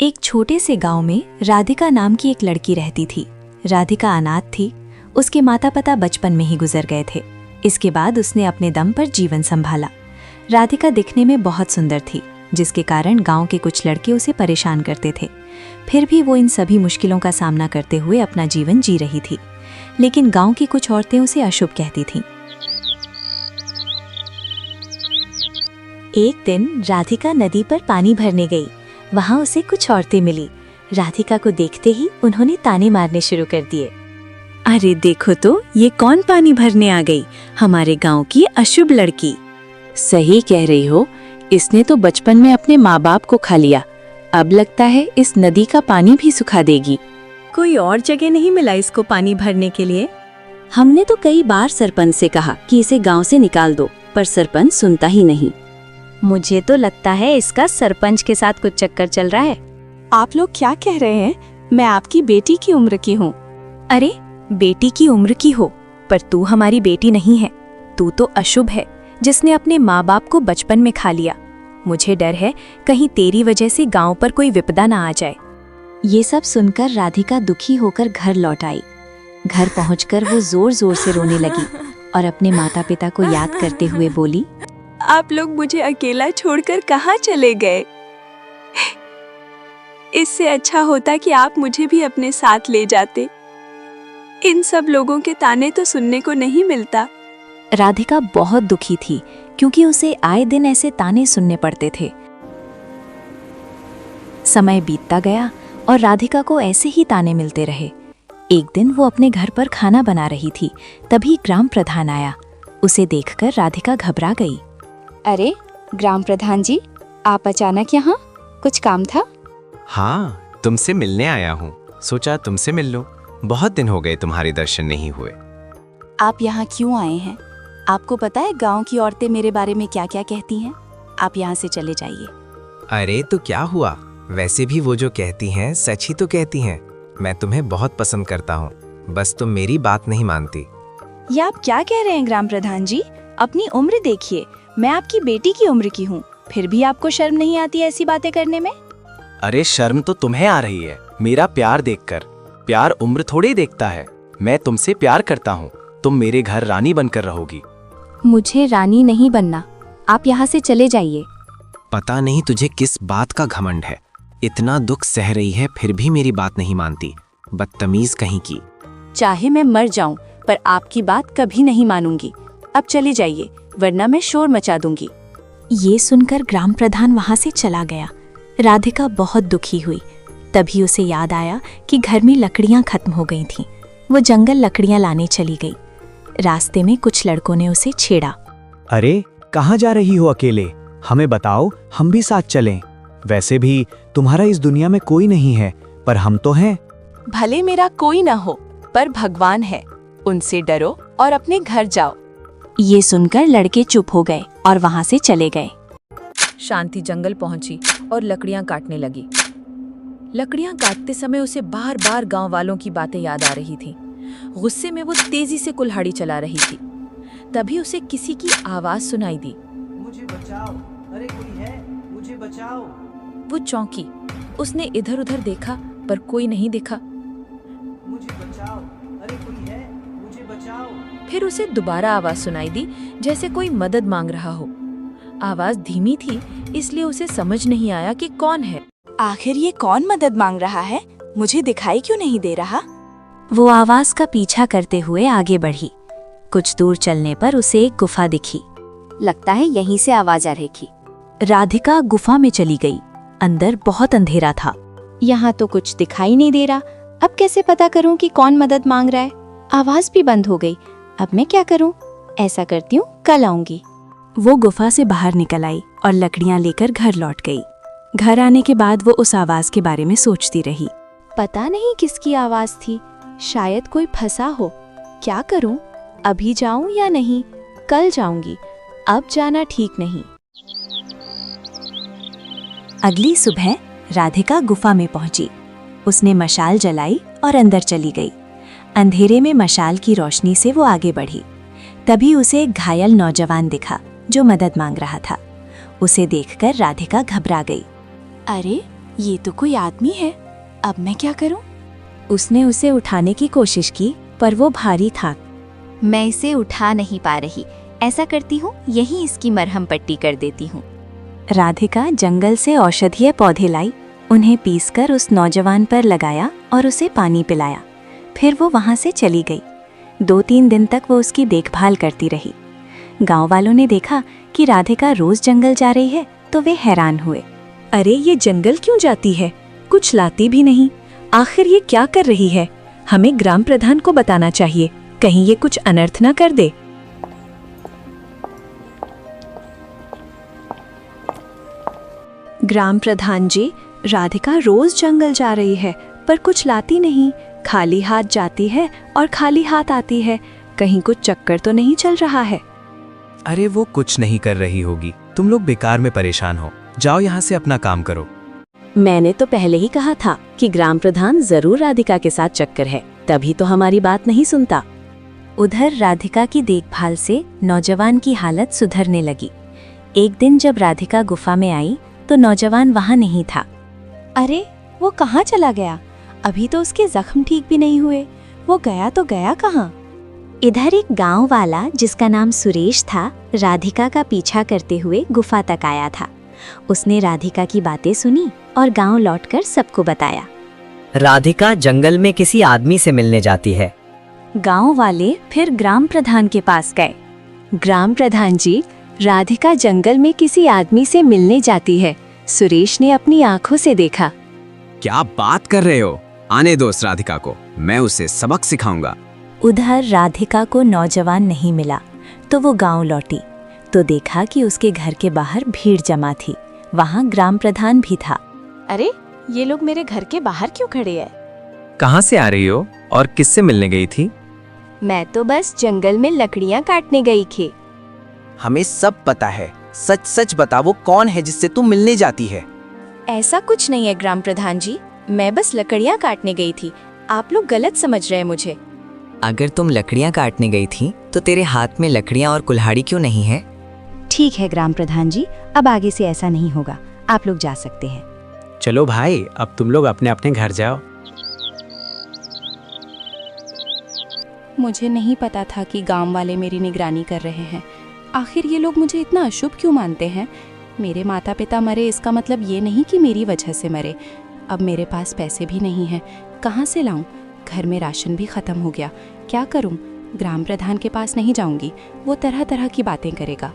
एक छोटे से गांव में राधिका नाम की एक लड़की रहती थी। राधिका अनाथ थी। उसके माता पिता बचपन में ही गुजर गए थे। इसके बाद उसने अपने दम पर जीवन संभाला। राधिका दिखने में बहुत सुंदर थी, जिसके कारण गांव के कुछ लड़के उसे परेशान करते थे। फिर भी वो इन सभी मुश्किलों का सामना करते हुए अपना जीवन जी रही थी। लेकिन गांव की कुछ औरतें उसे अशुभ कहती थीं। एक दिन राधिका नदी पर पानी भरने गई। वहां उसे कुछ औरतें मिली। राधिका को देखते ही उन्होंने ताने मारने शुरू कर दिए। अरे देखो तो, ये कौन पानी भरने आ गई? हमारे गांव की अशुभ लड़की। सही कह रही हो, इसने तो बचपन में अपने माँ बाप को खा लिया। अब लगता है इस नदी का पानी भी सुखा देगी। कोई और जगह नहीं मिला इसको पानी भरने के लिए? हमने तो कई बार सरपंच से कहा कि इसे गांव से निकाल दो, पर सरपंच सुनता ही नहीं। मुझे तो लगता है इसका सरपंच के साथ कुछ चक्कर चल रहा है। आप लोग क्या कह रहे हैं? मैं आपकी बेटी की उम्र की हूँ। अरे बेटी की उम्र की हो, पर तू हमारी बेटी नहीं है। तू तो अशुभ है, जिसने अपने माँ बाप को बचपन में खा लिया। मुझे डर है कहीं तेरी वजह से गांव पर कोई विपदा ना आ जाए। ये सब सुनकर राधिका दुखी होकर घर लौट आई। घर पहुंचकर वो जोर जोर से रोने लगी और अपने माता पिता को याद करते हुए बोली, आप लोग मुझे अकेला छोड़कर कहाँ चले गए? इससे अच्छा होता कि आप मुझे भी अपने साथ ले जाते। इन सब लोगों के ताने तो सुनने को नहीं मिलता। राधिका बहुत दुखी थी, क्योंकि उसे आए दिन ऐसे ताने सुनने पड़ते थे। समय बीतता गया और राधिका को ऐसे ही ताने मिलते रहे। एक दिन वो अपने घर पर खाना बना रही थी, तभी ग्राम प्रधान आया। उसे देखकर राधिका घबरा गई। अरे ग्राम प्रधान जी, आप अचानक यहाँ? कुछ काम था? हाँ, तुमसे मिलने आया हूँ। सोचा तुमसे मिल लो, बहुत दिन हो गए तुम्हारे दर्शन नहीं हुए। आप यहाँ क्यों आए हैं? आपको पता है गांव की औरतें मेरे बारे में क्या क्या कहती हैं? आप यहाँ से चले जाइए। अरे तो क्या हुआ? वैसे भी वो जो कहती हैं सच ही तो कहती हैं। मैं तुम्हें बहुत पसंद करता हूँ, बस तुम मेरी बात नहीं मानती। ये आप क्या कह रहे हैं ग्राम प्रधान जी? अपनी उम्र देखिए, मैं आपकी बेटी की उम्र की हूँ, फिर भी आपको शर्म नहीं आती ऐसी बातें करने में? अरे शर्म तो तुम्हें आ रही है मेरा प्यार देखकर। प्यार उम्र थोड़ी देखता है। मैं तुमसे प्यार करता हूँ, तुम मेरे घर रानी बनकर रहोगी। मुझे रानी नहीं बनना, आप यहाँ से चले जाइए। पता नहीं तुझे किस बात का घमंड है। इतना दुख सह रही है फिर भी मेरी बात नहीं मानती। बदतमीज कहीं की। चाहे मैं मर जाऊं, पर आपकी बात कभी नहीं मानूंगी। अब चले जाइए, वरना मैं शोर मचा दूंगी। ये सुनकर ग्राम प्रधान वहां से चला गया। राधिका बहुत दुखी हुई। तभी उसे याद आया कि घर में लकड़ियां खत्म हो गई थीं। वो जंगल लकड़ियां लाने चली गई। रास्ते में कुछ लड़कों ने उसे छेड़ा। अरे कहाँ जा रही हो अकेले? हमें बताओ, हम भी साथ चलें। वैसे भी तुम्हारा इस दुनिया में कोई नहीं है, पर हम तो हैं। भले मेरा कोई ना हो, पर भगवान है। उनसे डरो और अपने घर जाओ। ये सुनकर लड़के चुप हो गए और वहां से चले गए। शांति जंगल पहुंची और लकड़ियां काटने लगी। लकड़ियां काटते समय उसे बार बार गांव वालों की बातें याद आ रही थीं। गुस्से में वो तेजी से कुल्हाड़ी चला रही थी। तभी उसे किसी की आवाज सुनाई दी, मुझे बचाओ, अरे कोई है, मुझे बचाओ। वो चौंकी। उसने इधर उधर देखा, पर कोई नहीं दिखा। मुझे बचाओ, अरे कोई है, मुझे बचाओ। फिर उसे दोबारा आवाज सुनाई दी, जैसे कोई मदद मांग रहा हो। आवाज धीमी थी, इसलिए उसे समझ नहीं आया कि कौन है। आखिर ये कौन मदद मांग रहा है? मुझे दिखाई क्यों नहीं दे रहा? वो आवाज का पीछा करते हुए आगे बढ़ी। कुछ दूर चलने पर उसे एक गुफा दिखी। लगता है यहीं से आवाज आ रही थी। राधिका गुफा में चली गई। अंदर बहुत अंधेरा था। यहाँ तो कुछ दिखाई नहीं दे रहा। अब कैसे पता करूँ कि कौन मदद मांग रहा है? आवाज भी बंद हो गई। अब मैं क्या करूँ? ऐसा करती हूँ, कल आऊंगी। वो गुफा से बाहर निकल आई और लकड़ियां लेकर घर लौट गई। घर आने के बाद वो उस आवाज के बारे में सोचती रही। पता नहीं किसकी आवाज थी। शायद कोई फंसा हो। क्या करूं? अभी जाऊं या नहीं? कल जाऊंगी। अब जाना ठीक नहीं। अगली सुबह राधिका गुफा में पहुंची। उसने मशाल जलाई और अंदर चली गई। अंधेरे में मशाल की रोशनी से वो आगे बढ़ी। तभी उसे एक घायल नौजवान दिखा जो मदद मांग रहा था। उसे देखकर राधिका घबरा गई। अरे ये तो कोई आदमी है, अब मैं क्या करूं? उसने उसे उठाने की कोशिश की, पर वो भारी था। मैं इसे उठा नहीं पा रही। ऐसा करती हूँ, यहीं इसकी मरहम पट्टी कर देती हूँ। राधिका जंगल से औषधीय पौधे लाई, उन्हें पीसकर उस नौजवान पर लगाया और उसे पानी पिलाया। फिर वो वहां से चली गई। 2-3 दिन तक वो उसकी देखभाल करती रही। गांव वालों ने देखा कि राधिका रोज जंगल जा रही है, तो वे हैरान हुए। अरे ये जंगल क्यों जाती है? कुछ लाती भी नहीं। आखिर ये क्या कर रही है? हमें ग्राम प्रधान को बताना चाहिए, कहीं ये कुछ अनर्थ न कर दे। ग्राम प्रधान जी, राधिका रोज जंगल जा रही है पर कुछ लाती नहीं। खाली हाथ जाती है और खाली हाथ आती है। कहीं कुछ चक्कर तो नहीं चल रहा है? अरे वो कुछ नहीं कर रही होगी, तुम लोग बेकार में परेशान हो। जाओ यहाँ से अपना काम करो। मैंने तो पहले ही कहा था कि ग्राम प्रधान जरूर राधिका के साथ चक्कर है, तभी तो हमारी बात नहीं सुनता। उधर राधिका की देखभाल से नौजवान की हालत सुधरने लगी। एक दिन जब राधिका गुफा में आई तो नौजवान वहां नहीं था। अरे वो कहाँ चला गया? अभी तो उसके जख्म ठीक भी नहीं हुए। वो गया तो गया कहाँ? इधर एक गांव वाला जिसका नाम सुरेश था, राधिका का पीछा करते हुए गुफा तक आया था। उसने राधिका की बातें सुनी और गांव लौटकर सबको बताया। राधिका जंगल में किसी आदमी से मिलने जाती है। गांव वाले फिर ग्राम प्रधान के पास गए। ग्राम प्रधान जी, राधिका जंगल में किसी आदमी से मिलने जाती है। सुरेश ने अपनी आंखों से देखा। क्या बात कर रहे हो? आने दो उस राधिका को, मैं उसे सबक सिखाऊंगा। उधर राधिका को नौजवान नहीं मिला तो वो गांव लौटी तो देखा कि उसके घर के बाहर भीड़ जमा थी। वहां ग्राम प्रधान भी था। अरे ये लोग मेरे घर के बाहर क्यों खड़े हैं? कहाँ से आ रही हो और किससे मिलने गई थी? मैं तो बस जंगल में लकड़ियां काटने गई थी। हमें सब पता है, सच सच बता, वो कौन है जिससे तू मिलने जाती है? ऐसा कुछ नहीं है ग्राम प्रधान जी, मैं बस लकड़ियां काटने गई थी। आप लोग गलत समझ रहे हैं मुझे। अगर तुम लकड़ियां काटने गई थी तो तेरे हाथ में लकड़ियां और कुल्हाड़ी क्यों नहीं है? ठीक है ग्राम प्रधान जी, अब आगे से ऐसा नहीं होगा, आप लोग जा सकते हैं। चलो भाई, अब तुम लोग अपने अपने घर जाओ। मुझे नहीं पता था कि गांव वाले मेरी निगरानी कर रहे हैं। आखिर ये लोग मुझे इतना अशुभ क्यों मानते हैं? मेरे माता पिता मरे इसका मतलब ये नहीं कि मेरी वजह से मरे। अब मेरे पास पैसे भी नहीं हैं, कहाँ से लाऊं? घर में राशन भी खत्म हो गया। क्या करूं? ग्राम प्रधान के पास नहीं जाऊंगी, वो तरह तरह की बातें करेगा।